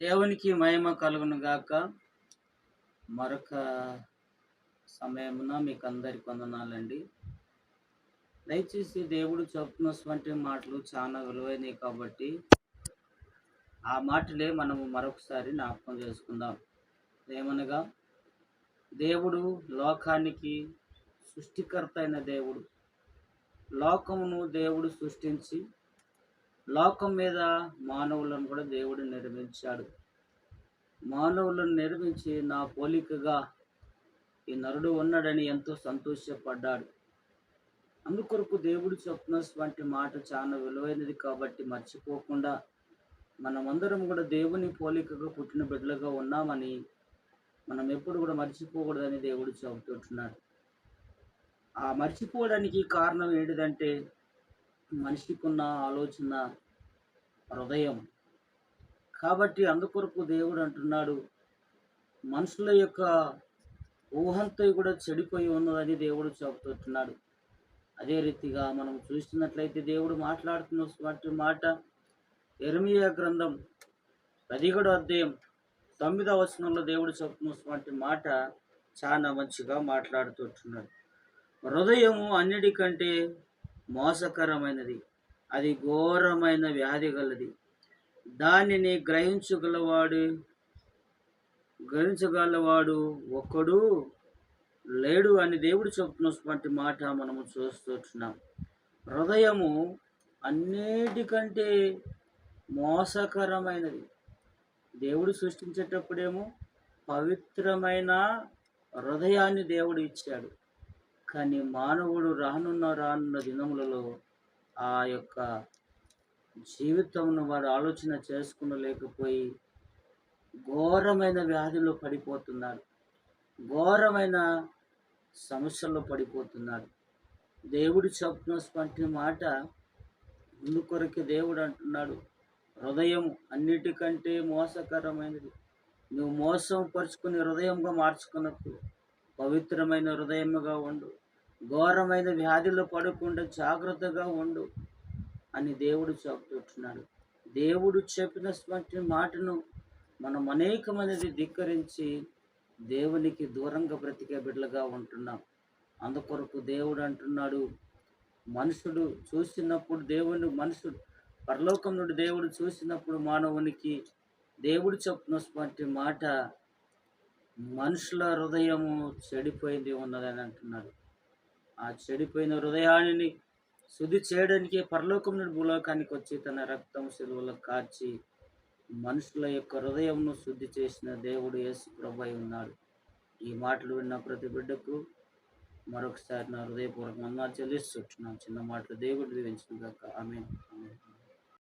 దేవునికి మహిమ కలుగును గాక. మరొక సమయమున మీకందరికి వందనాలండి. దయచేసి దేవుడు చెప్తున్నటువంటి మాటలు చాలా విలువైనవి కాబట్టి, ఆ మాటలే మనము మరొకసారి జ్ఞాపకం చేసుకుందాం. ఏమనగా, దేవుడు లోకానికి సృష్టికర్త అయిన దేవుడు. లోకమును దేవుడు సృష్టించి, లోకం మీద మానవులను కూడా దేవుడు నిర్మించాడు. మానవులను నిర్మించి నా పోలికగా ఈ నరుడు ఉన్నాడని ఎంతో సంతోషపడ్డాడు. అందుకొరకు దేవుడు చెప్తున్నటువంటి మాట చాలా విలువైనది కాబట్టి మర్చిపోకుండా మనమందరం కూడా దేవుని పోలికగా పుట్టిన బిడ్డలుగా ఉన్నామని మనం ఎప్పుడు కూడా మర్చిపోకూడదని దేవుడు చెబుతుంటున్నాడు. ఆ మర్చిపోవడానికి కారణం ఏంటిదంటే మనిషికున్న ఆలోచన హృదయం. కాబట్టి అందుకొరకు దేవుడు అంటున్నాడు, మనుషుల యొక్క ఊహంతో కూడా చెడిపోయి ఉన్నదని దేవుడు చెబుతున్నాడు. అదే రీతిగా మనం చూస్తున్నట్లయితే దేవుడు మాట్లాడుతున్నటువంటి మాట యెరెమీయా గ్రంథం 17వ అధ్యాయం 9వ వచనంలో దేవుడు చెబుతున్నటువంటి మాట చాలా మంచిగా మాట్లాడుతున్నాడు. హృదయము అన్నిటికంటే మోసకరమైనది, అది ఘోరమైన వ్యాధి గలది, దానిని గ్రహించగలవాడు ఒక్కడు లేడు అని దేవుడు చెప్తున్నటువంటి మాట మనము చూస్తున్నాం. హృదయము అన్నిటికంటే మోసకరమైనది. దేవుడు సృష్టించేటప్పుడేమో పవిత్రమైన హృదయాన్ని దేవుడు ఇచ్చాడు. కానీ మానవుడు రానున్న దినములలో ఆ యొక్క జీవితంను వాడు ఆలోచన చేసుకునలేకపోయి ఘోరమైన వ్యాధిలో పడిపోతున్నాడు. ఘోరమైన సమస్యల్లో పడిపోతున్నాడు. దేవుడు చెప్తున్నటువంటి మాట అందుకొరకే దేవుడు అంటున్నాడు, హృదయం అన్నిటికంటే మోసకరమైనది. నువ్వు మోసం పరుచుకుని హృదయంగా మార్చుకున్నప్పుడు పవిత్రమైన హృదయముగా ఉండు, ఘోరమైన వ్యాధిలో పడకుండా జాగ్రత్తగా ఉండు అని దేవుడు చెప్తున్నాడు. దేవుడు చెప్పినటువంటి మాటను మనం అనేకమైనది ధిక్కరించి దేవునికి దూరంగా బ్రతికే బిడ్డలుగా ఉంటున్నాం. అందుకొరకు దేవుడు అంటున్నాడు, మనుషుడు చూసినప్పుడు మనుషుడు పరలోకం నుండి దేవుడు చూసినప్పుడు మానవునికి దేవుడు చెప్తున్నటువంటి మాట, మనుషుల హృదయము చెడిపోయింది ఉన్నదని అంటున్నాడు. ఆ చెడిపోయిన హృదయాన్ని శుద్ధి చేయడానికి పరలోకం నుండి భూలోకానికి వచ్చి తన రక్తం శిలువలో కార్చి మనుషుల యొక్క హృదయంను శుద్ధి చేసిన దేవుడు యేసు ప్రభువై ఉన్నాడు. ఈ మాటలు విన్న ప్రతి బిడ్డకు మరొకసారి నా హృదయపూర్వక వందనాలు చెల్లిస్తున్నాను. చిన్న మాటలు దేవుడు దీవించును గాక. ఆమేన్.